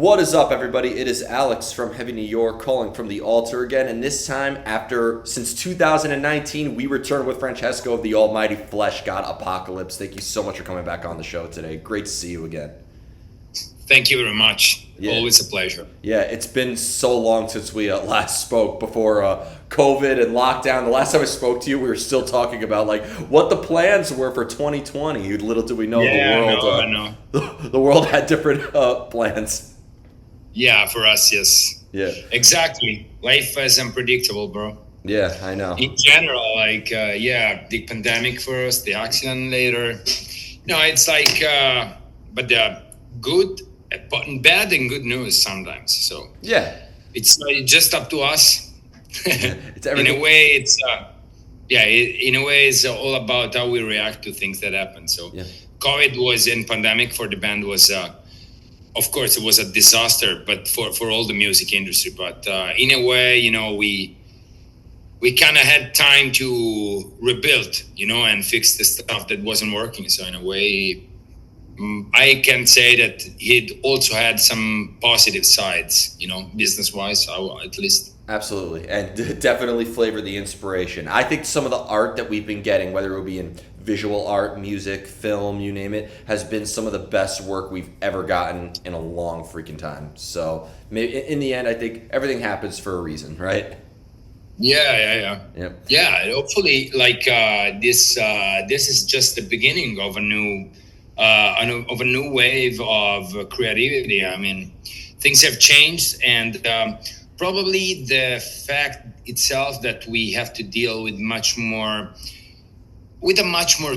What is up, everybody? It is Alex from Heavy New York calling from the Alto again, and this time, since 2019, we return with Francesco of the almighty Fleshgod Apocalypse. Thank you so much for coming back on the show today. Great to see you again. Thank you very much. Yeah. Always a pleasure. Yeah, it's been so long since we last spoke before COVID and lockdown. The last time I spoke to you, we were still talking about what the plans were for 2020. Little did we know I know. The world had different plans. Yeah, for us, yes. Yeah. Exactly. Life is unpredictable, bro. Yeah, I know. In general, the pandemic first, the accident later. No, it's but good, but bad and good news sometimes. So yeah, it's just up to us. It's everything. In a way, it's all about how we react to things that happen. So yeah. COVID and pandemic for the band was. Of course, it was a disaster, but for all the music industry. But in a way, we kind of had time to rebuild, and fix the stuff that wasn't working. So in a way, I can say that it also had some positive sides, business-wise, at least. Absolutely, and definitely flavor the inspiration. I think some of the art that we've been getting, whether it be in visual art, music, film, you name it, has been some of the best work we've ever gotten in a long freaking time. So maybe in the end, I think everything happens for a reason, right? Yeah. Yep. Yeah, hopefully, this is just the beginning of a new wave of creativity. I mean, things have changed, and probably the fact itself that we have to deal with a much more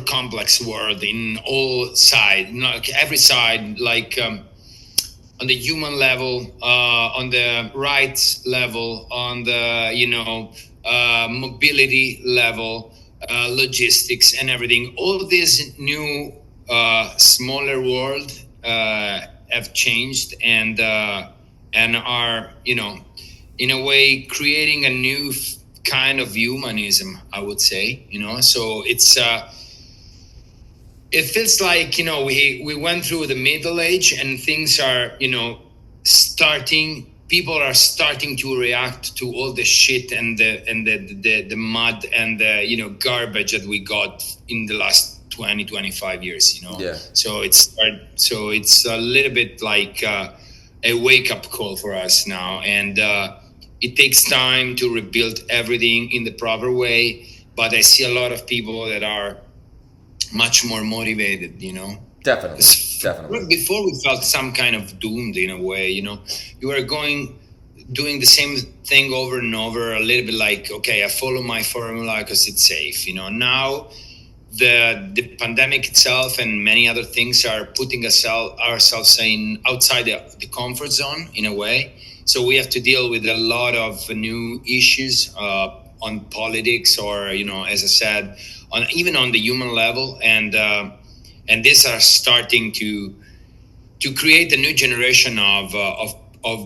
complex world in all sides, every side, on the human level, on the rights level, on the mobility level, logistics and everything. All this new smaller world have changed and are in a way creating a new kind of humanism, I would say, so it's it feels like we went through the middle age and things are people are starting to react to all the shit and the mud and the garbage that we got in the last 20-25 years. Yeah. So it's a little bit like a wake-up call for us now, and it takes time to rebuild everything in the proper way, but I see a lot of people that are much more motivated, Definitely. Before we felt some kind of doomed in a way, you were doing the same thing over and over, a little bit like, okay, I follow my formula because it's safe, Now the pandemic itself and many other things are putting ourselves outside the comfort zone in a way. So we have to deal with a lot of new issues on politics, or as I said, even on the human level, and these are starting to create a new generation of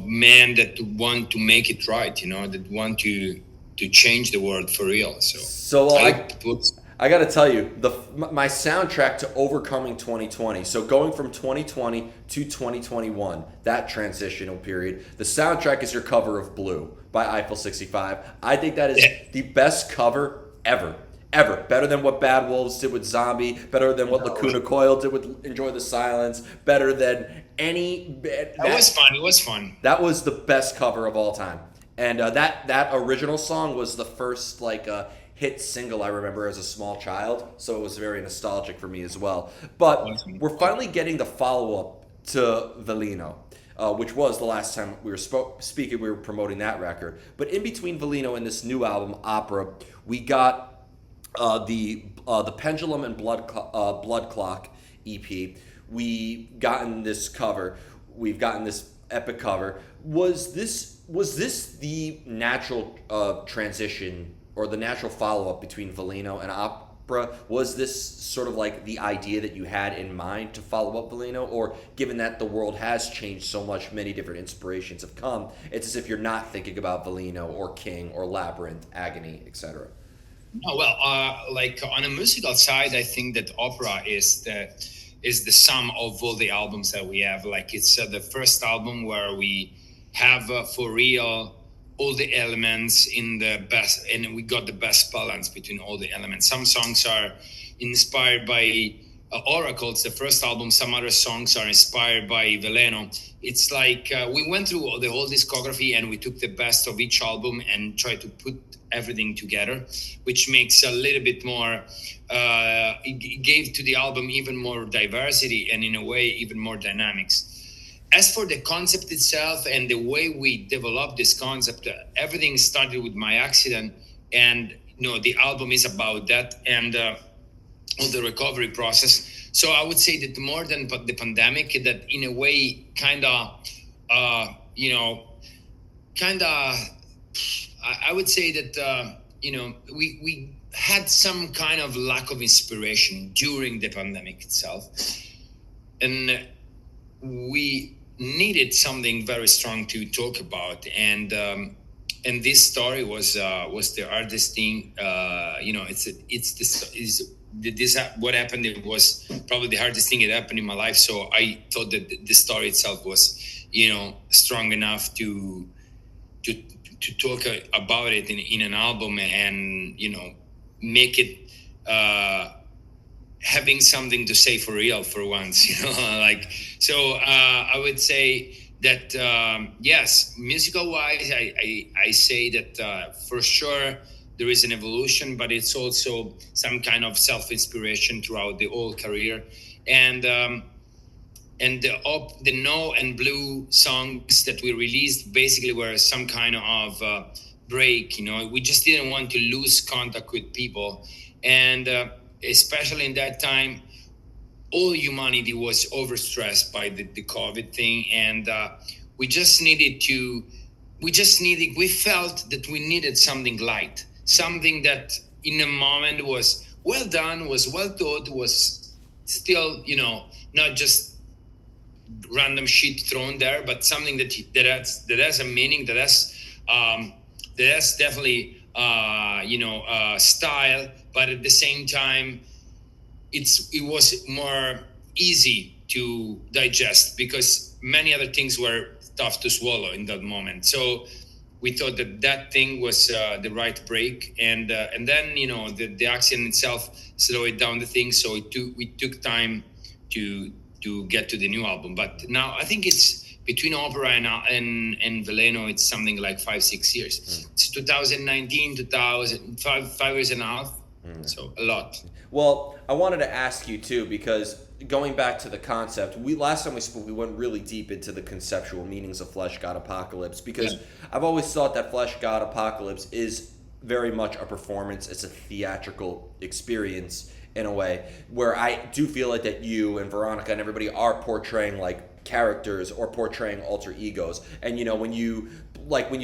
men that want to make it right, that want to change the world for real. So I got to tell you, my soundtrack to overcoming 2020, so going from 2020 to 2021, that transitional period, the soundtrack is your cover of Blue by Eiffel 65. I think that is the best cover ever. Better than what Bad Wolves did with Zombie, better than what Lacuna Coil did with Enjoy the Silence, better than any... It was fun. That was the best cover of all time. And that original song was the first hit single I remember as a small child, so it was very nostalgic for me as well. But we're finally getting the follow-up to Veleno, which was the last time we were speaking, we were promoting that record. But in between Veleno and this new album, Opera, we got the Pendulum and Blood Clock EP. We've gotten this cover. We've gotten this epic cover. Was this the natural transition or the natural follow-up between Veleno and Opera? Was this sort of like the idea that you had in mind to follow up Veleno? Or given that the world has changed so much, many different inspirations have come, it's as if you're not thinking about Veleno or King or Labyrinth, Agony, etc.? No, well, on a musical side, I think that Opera is is the sum of all the albums that we have. Like it's the first album where we have for real all the elements in the best, and we got the best balance between all the elements. Some songs are inspired by Oracle, it's the first album. Some other songs are inspired by Veleno. It's like we went through the whole discography and we took the best of each album and tried to put everything together, which makes a little bit more, it gave to the album even more diversity and in a way even more dynamics. As for the concept itself and the way we developed this concept, everything started with my accident, and the album is about that and all the recovery process. So I would say that more than the pandemic, that in a way I would say that we had some kind of lack of inspiration during the pandemic itself, and we needed something very strong to talk about, and this story was the hardest thing. What happened, it was probably the hardest thing that happened in my life. So I thought that the story itself was strong enough to talk about it in an album, and make it having something to say for real for once, I would say that yes, musical wise, I say that for sure there is an evolution, but it's also some kind of self-inspiration throughout the whole career. And the No and Blue songs that we released basically were some kind of break. We just didn't want to lose contact with people, and especially in that time, all humanity was overstressed by the COVID thing, and we felt that we needed something light, something that in a moment was well done, was well thought, was still, not just random shit thrown there, but something that has a meaning, that has definitely style, but at the same time it was more easy to digest because many other things were tough to swallow in that moment. So we thought that thing was the right break, and then the accident itself slowed down the thing. So we took time to get to the new album. But now I think it's between Opera and Veleno, it's something like 5-6 years. It's 2019, 5 years and a half. So a lot. Well, I wanted to ask you too, because going back to the concept, last time we spoke, we went really deep into the conceptual meanings of Fleshgod Apocalypse, because I've always thought that Fleshgod Apocalypse is very much a performance. It's a theatrical experience in a way, where I do feel like that you and Veronica and everybody are portraying like characters or portraying alter egos. And when you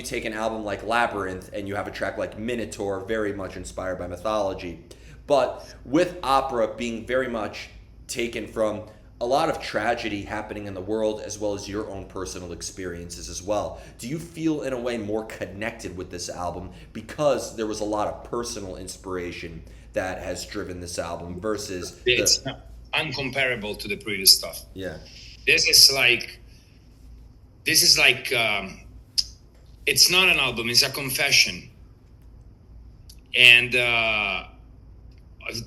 take an album like Labyrinth and you have a track like Minotaur, very much inspired by mythology, but with Opera being very much taken from a lot of tragedy happening in the world, as well as your own personal experiences as well. Do you feel in a way more connected with this album because there was a lot of personal inspiration that has driven this album versus it's uncomparable to the previous stuff? Yeah. This is like it's not an album, it's a confession. And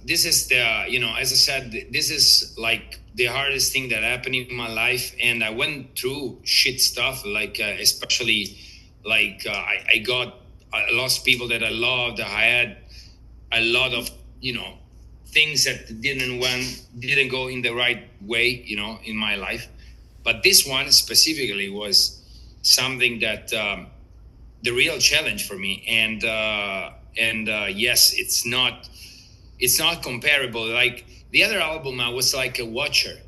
this is as I said, this is like the hardest thing that happened in my life, and I went through shit stuff, like especially like I lost people that I loved. I had a lot of things that didn't go in the right way in my life, but this one specifically was something that the real challenge for me, and yes, it's not comparable. Like the other album, I was like a watcher.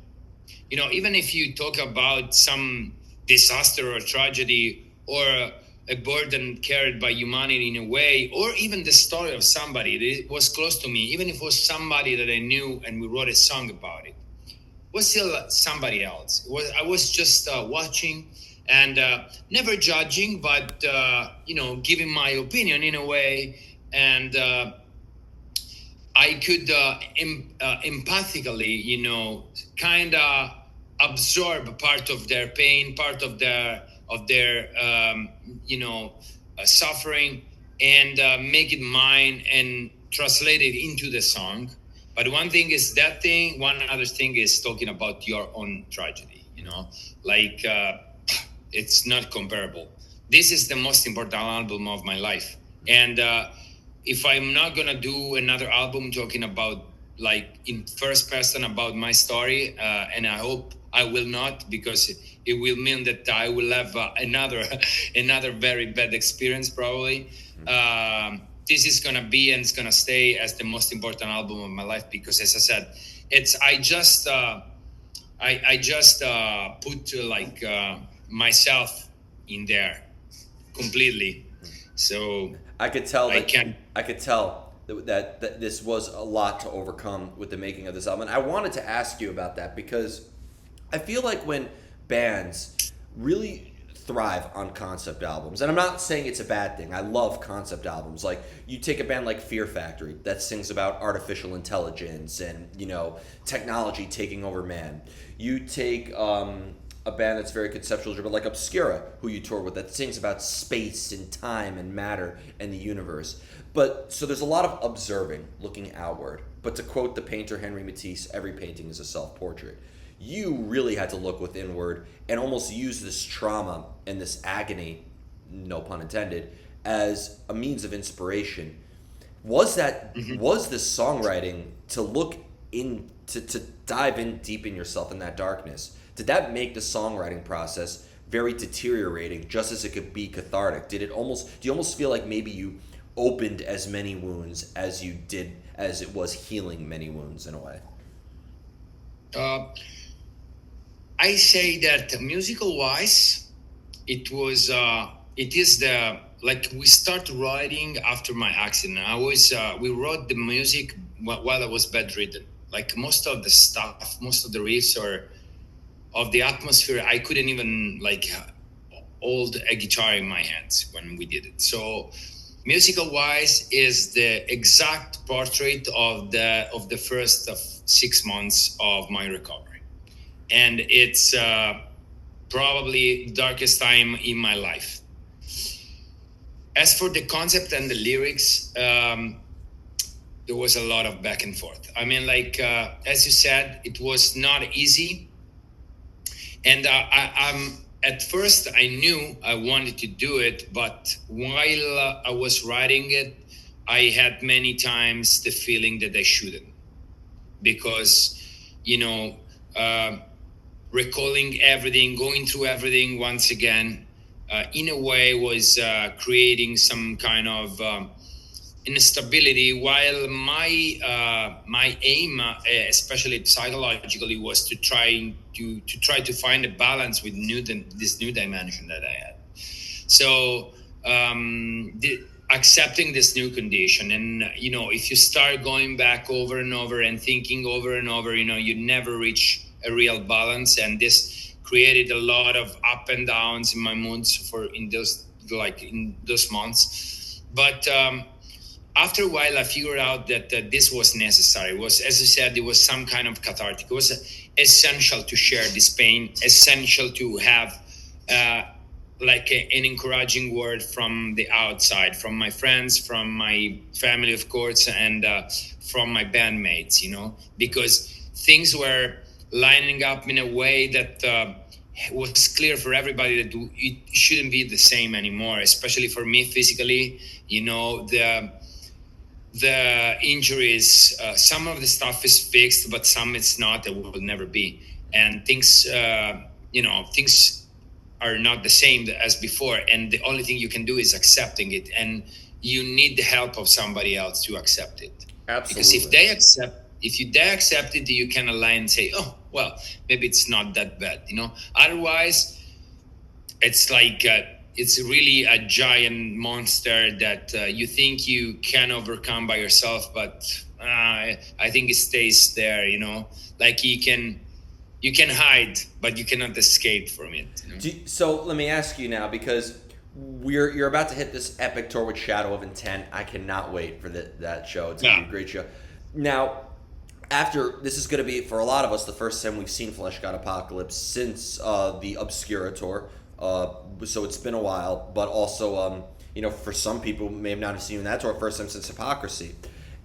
Even if you talk about some disaster or tragedy or a burden carried by humanity in a way, or even the story of somebody that was close to me, even if it was somebody that I knew and we wrote a song about it, was still somebody else. I was just watching and never judging, but giving my opinion in a way. And I could empathically, kind of absorb part of their pain, part of their suffering, and make it mine and translate it into the song. But one thing is that thing. One other thing is talking about your own tragedy. Like it's not comparable. This is the most important album of my life, and if I'm not gonna do another album talking about like in first person about my story, and I hope I will not, because it will mean that I will have another another very bad experience probably. This is gonna be and it's gonna stay as the most important album of my life, because as I said, it's I just put myself in there completely. So I could tell I that can. I could tell that this was a lot to overcome with the making of this album. And I wanted to ask you about that because I feel like when bands really thrive on concept albums, and I'm not saying it's a bad thing. I love concept albums. Like you take a band like Fear Factory that sings about artificial intelligence and technology taking over man. You take a band that's very conceptual driven, like Obscura, who you tour with, that sings about space and time and matter and the universe. But so there's a lot of observing, looking outward. But to quote the painter Henri Matisse, every painting is a self-portrait. You really had to look withinward and almost use this trauma and this agony, no pun intended, as a means of inspiration. Was the songwriting to look in to dive in deep in yourself in that darkness? Did that make the songwriting process very deteriorating, just as it could be cathartic? Do you almost feel like maybe you opened as many wounds as you did as it was healing many wounds in a way? I say that musical wise, it is the, like, we start writing after my accident. We wrote the music while I was bedridden. Like most of the stuff, most of the riffs or of the atmosphere, I couldn't even hold a guitar in my hands when we did it. So musical wise is the exact portrait of the first 6 months of my recovery. And it's probably darkest time in my life. As for the concept and the lyrics, there was a lot of back and forth. I mean, as you said, it was not easy. And I'm at first I knew I wanted to do it, but while I was writing it, I had many times the feeling that I shouldn't, because recalling everything, going through everything once again, in a way was creating some kind of instability, while my aim, especially psychologically, was to try to find a balance with this new dimension that I had. So accepting this new condition, and if you start going back over and over and thinking over and over, you never reach a real balance, and this created a lot of up and downs in my moods in those months. But after a while, I figured out that this was necessary. It was, as I said, it was some kind of cathartic. It was essential to share this pain, essential to have an encouraging word from the outside, from my friends, from my family, of course, and from my bandmates, because things were lining up in a way that was clear for everybody that it shouldn't be the same anymore, especially for me physically. The injuries, some of the stuff is fixed, but some it's not. It will never be. And things are not the same as before. And the only thing you can do is accepting it. And you need the help of somebody else to accept it. Absolutely. Because if they accept it, you can align and say, oh, well, maybe it's not that bad. Otherwise, it's it's really a giant monster that you think you can overcome by yourself, but I think it stays there. Like you can hide, but you cannot escape from it. So let me ask you now, because you're about to hit this epic tour with Shadow of Intent. I cannot wait for that show. It's gonna be a great show. Now, after this is going to be for a lot of us the first time we've seen Fleshgod Apocalypse since the Obscura tour. So it's been a while, but also for some people may have not have seen that tour first time since Hypocrisy,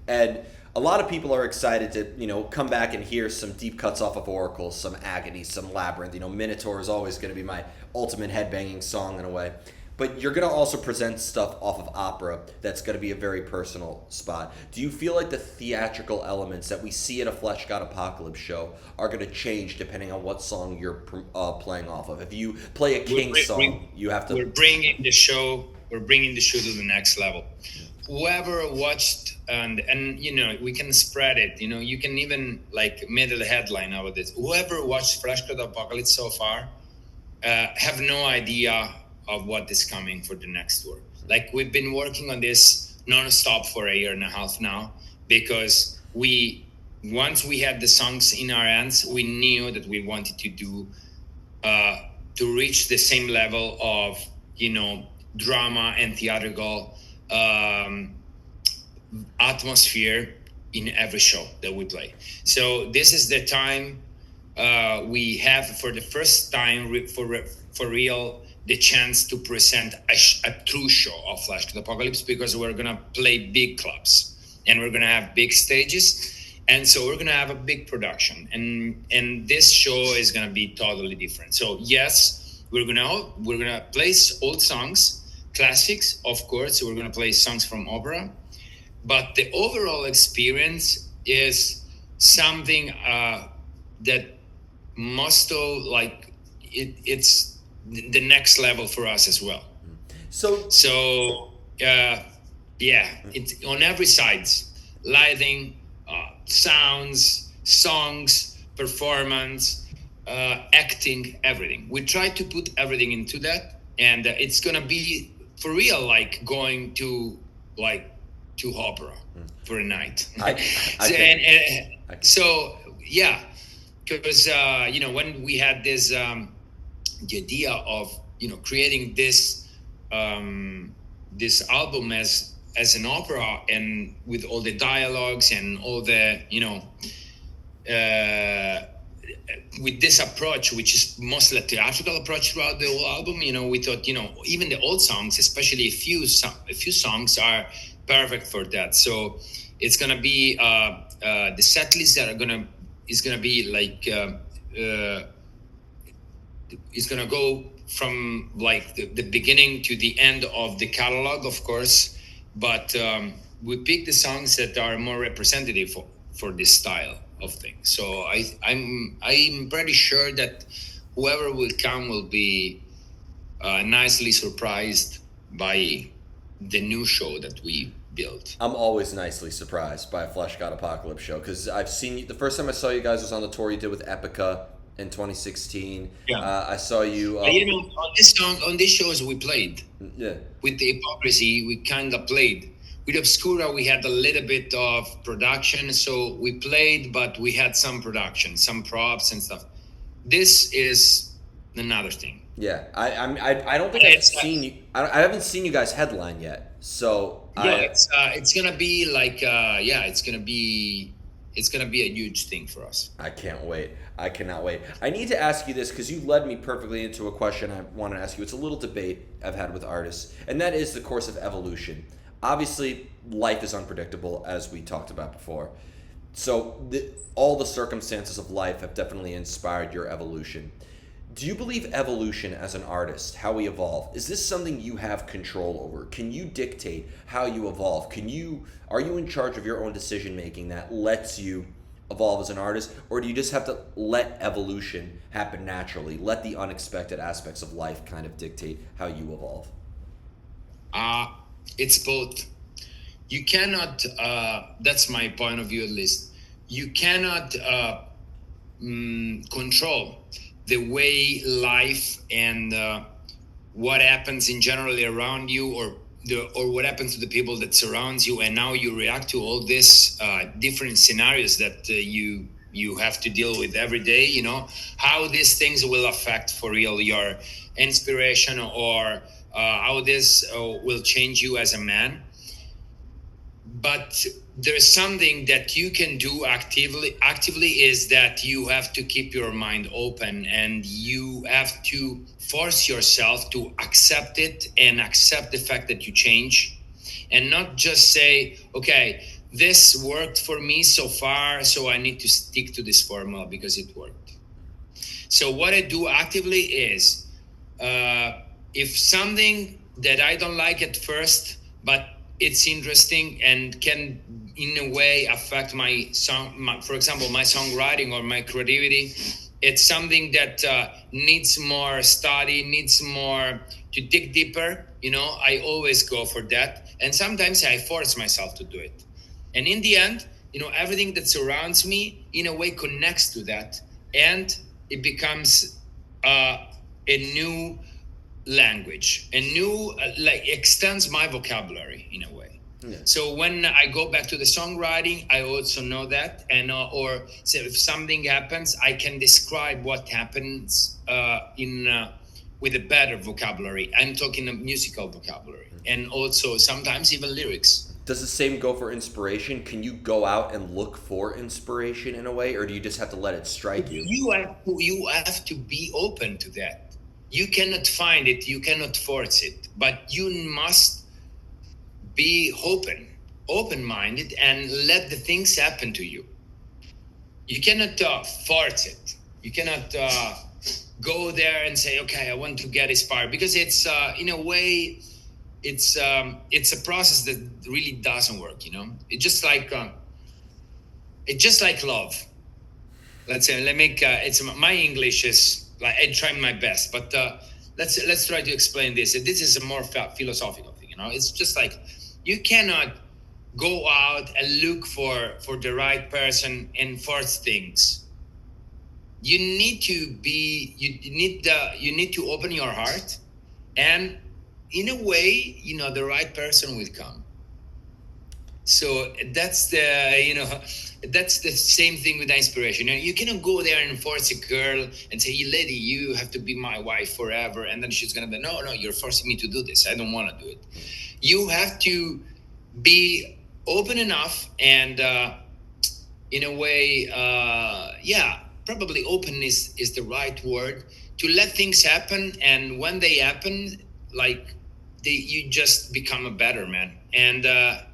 and a lot of people are excited to come back and hear some deep cuts off of Oracle, some Agony, some Labyrinth. Minotaur is always going to be my ultimate headbanging song in a way. But you're going to also present stuff off of opera that's going to be a very personal spot. Do you feel like the theatrical elements that we see at a Fleshgod Apocalypse show are going to change depending on what song you're playing off of? If you play a King song, you have to... We're bringing the show to the next level. Whoever watched, and we can spread it. You can even made a headline out of this. Whoever watched Fleshgod Apocalypse so far have no idea of what is coming for the next tour. We've been working on this non-stop for a year and a half now, because once we had the songs in our hands, we knew that we wanted to do to reach the same level of drama and theatrical atmosphere in every show that we play. So this is the time we have, for the first time for real, the chance to present a true show of Fleshgod Apocalypse, because we're gonna play big clubs and we're gonna have big stages, and so we're gonna have a big production, and this show is gonna be totally different. So yes, we're gonna play old songs, classics, of course. We're gonna play songs from opera, but the overall experience is something that must it's the next level for us as well. So it's on every side: lighting, sounds, songs, performance, acting, everything. We try to put everything into that, and it's gonna be for real, going to opera for a night. Because when we had this the idea of creating this this album as an opera, and with all the dialogues and all the with this approach, which is mostly a theatrical approach throughout the whole album, we thought even the old songs, especially a few songs, are perfect for that. So it's gonna be the set list is gonna be it's gonna go from the beginning to the end of the catalog, of course, but we pick the songs that are more representative for this style of things. So I'm pretty sure that whoever will come will be nicely surprised by the new show that we built. I'm always nicely surprised by a Fleshgod Apocalypse show, because I've seen you. The first time I saw you guys was on the tour you did with Epica in 2016. I saw you. On these shows we played. Yeah. With the Hypocrisy, we kind of played. With Obscura, we had a little bit of production, so we played, but we had some production, some props and stuff. This is another thing. Yeah, I don't think I've seen you. I haven't seen you guys headline yet. So it's gonna be it's gonna be a huge thing for us. I can't wait. I cannot wait. I need to ask you this, because you led me perfectly into a question I want to ask you. It's a little debate I've had with artists, and that is the course of evolution. Obviously, life is unpredictable, as we talked about before. So all the circumstances of life have definitely inspired your evolution. Do you believe evolution as an artist, how we evolve? Is this something you have control over? Can you dictate how you evolve? Are you in charge of your own decision making that lets you evolve as an artist, or do you just have to let evolution happen naturally? Let the unexpected aspects of life kind of dictate how you evolve? It's both. You cannot, that's my point of view at least, you cannot control the way life and what happens in generally around you, or what happens to the people that surrounds you, and now you react to all these different scenarios that you have to deal with every day. How these things will affect for real your inspiration, or how this will change you as a man. but there's something that you can do actively is that you have to keep your mind open, and you have to force yourself to accept it and accept the fact that you change, and not just say, okay, this worked for me so far, so I need to stick to this formula because it worked. So what I do actively is, if something that I don't like at first, but it's interesting and can in a way affect my song, for example, my songwriting or my creativity, it's something that needs more study, needs more to dig deeper, I always go for that. And sometimes I force myself to do it. And in the end, everything that surrounds me in a way connects to that, and it becomes a new language, a new like extends my vocabulary in a way. Yeah. So when I go back to the songwriting, I also know that, and or so if something happens, I can describe what happens in with a better vocabulary. I'm talking a musical vocabulary, and also sometimes even lyrics. Does the same go for inspiration? Can you go out and look for inspiration in a way, or do you just have to let it strike you? You have to be open to that. You cannot find it, you cannot force it, but you must be open-minded, and let the things happen to you. You cannot force it. You cannot go there and say, okay, I want to get inspired, because it's in a way, it's a process that really doesn't work. It's just like love. Let's say, it's my English is like, I try my best, but let's try to explain this. This is a more philosophical thing. It's just like, you cannot go out and look for the right person and force things. You need to open your heart, and in a way, the right person will come. So that's the same thing with inspiration. You cannot go there and force a girl and say, hey, lady, you have to be my wife forever. And then she's going to be, no, you're forcing me to do this. I don't want to do it. You have to be open enough, and in a way, probably open is the right word, to let things happen. And when they happen, like, you just become a better man. And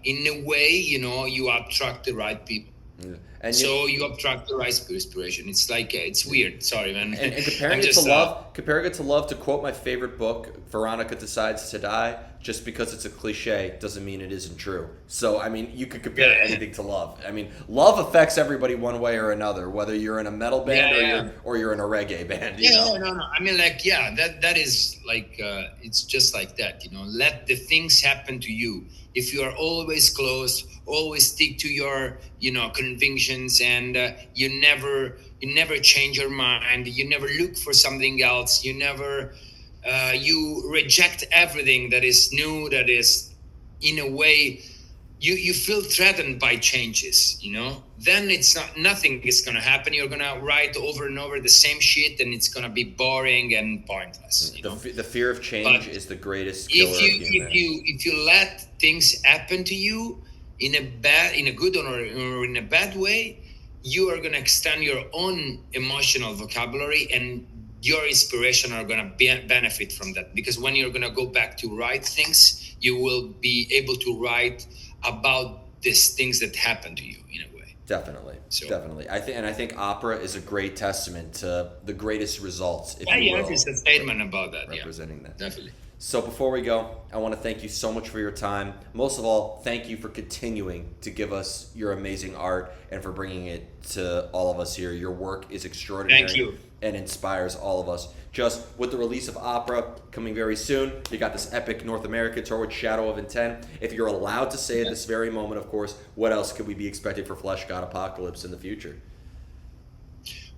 in a way, you attract the right people. Yeah. And so you attract the right inspiration. It's like, it's weird. Sorry, man. And comparing it to love, to quote my favorite book, Veronica Decides to Die, just because it's a cliche doesn't mean it isn't true. So, I mean, you could compare anything to love. I mean, love affects everybody one way or another, whether you're in a metal band or you're in a reggae band. No. I mean, like, that is like, it's just like that, let the things happen to you. If you are always closed, always stick to your, convictions, and you never change your mind, you never look for something else, you never, you reject everything that is new, that is, in a way, you feel threatened by changes, then nothing is going to happen. You're going to write over and over the same shit, and it's going to be boring and pointless. The fear of change is the greatest killer of humanity. If you let things happen to you in a good or in a bad way, you are going to extend your own emotional vocabulary, and your inspiration are going to benefit from that. Because when you're going to go back to write things, you will be able to write about these things that happen to you in a way. Definitely. I think opera is a great testament to the greatest results. It's a statement about that. Representing that. Definitely. So before we go, I want to thank you so much for your time. Most of all, thank you for continuing to give us your amazing art and for bringing it to all of us here. Your work is extraordinary. Thank you. And inspires all of us. Just with the release of Opera coming very soon, you got this epic North America tour with Shadow of Intent. If you're allowed to say at this very moment, of course, what else could we be expecting for Fleshgod Apocalypse in the future?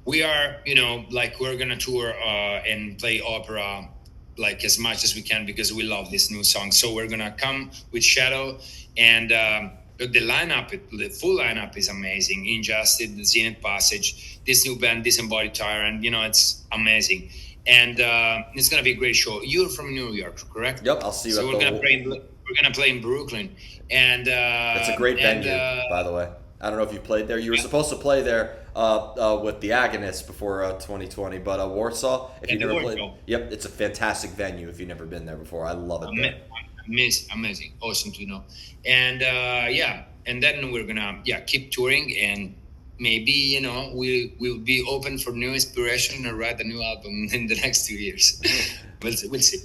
We are, we're going to tour and play opera like as much as we can, because we love this new song. So we're going to come with Shadow, and the full lineup is amazing. Injustice, the Zenith Passage, this new band, Disembodied Tyrant, it's amazing. And it's going to be a great show. You're from New York, correct? Yep, I'll see you. So we're going to we're gonna play in Brooklyn, and It's a great venue, by the way. I don't know if you played there. You were supposed to play there with the Agonists before 2020, but Warsaw, if you've never played, yep, it's a fantastic venue if you've never been there before. I love it there. Amazing, awesome to know. And and then we're gonna keep touring, and maybe we'll be open for new inspiration and write a new album in the next 2 years. we'll see.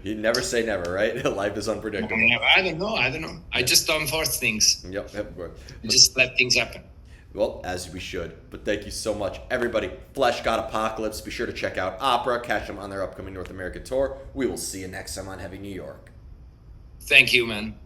You never say never, right? Life is unpredictable. I don't know. I just don't force things. Yep. Just let things happen. Well, as we should. But thank you so much, everybody. Fleshgod Apocalypse. Be sure to check out Opera. Catch them on their upcoming North American tour. We will see you next time on Heavy New York. Thank you, man.